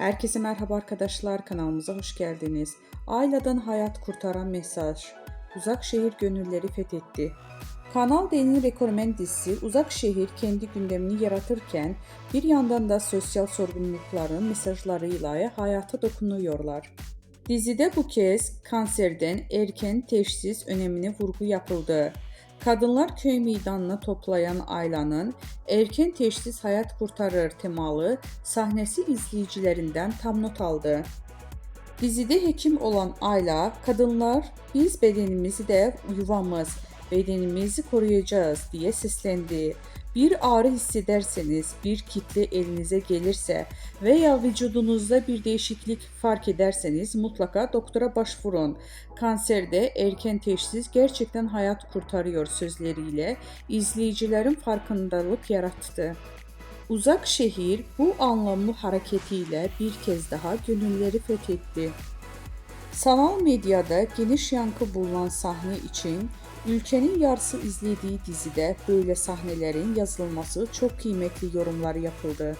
Herkese merhaba arkadaşlar, kanalımıza hoş geldiniz. Ailədən hayat kurtaran mesaj. Uzak şehir gönülleri fethetti. Kanal D'nin rekormen dizisi Uzak Şehir kendi gündemini yaratırken bir yandan da sosyal sorumlulukların mesajlarıyla hayata dokunuyorlar. Dizide bu kez kanserden erken teşhis önemine vurgu yapıldı. Kadınlar köy meydanına toplayan Ayla'nın erken teşhis hayat kurtarır temalı sahnesi izleyicilerinden tam not aldı. Dizide hekim olan Ayla, kadınlar biz bedenimizi de yuvamız, bedenimizi koruyacağız diye seslendi. Bir ağrı hissederseniz, bir kitle elinize gelirse veya vücudunuzda bir değişiklik fark ederseniz mutlaka doktora başvurun. Kanserde erken teşhis gerçekten hayat kurtarıyor sözleriyle izleyicilerin farkındalık yarattı. Uzak şehir bu anlamlı hareketiyle bir kez daha gönülleri fethetti. Sanal medyada geniş yankı bulunan sahne için ülkenin yarısı izlediği dizide böyle sahnelerin yazılması çok kıymetli yorumlar yapıldı.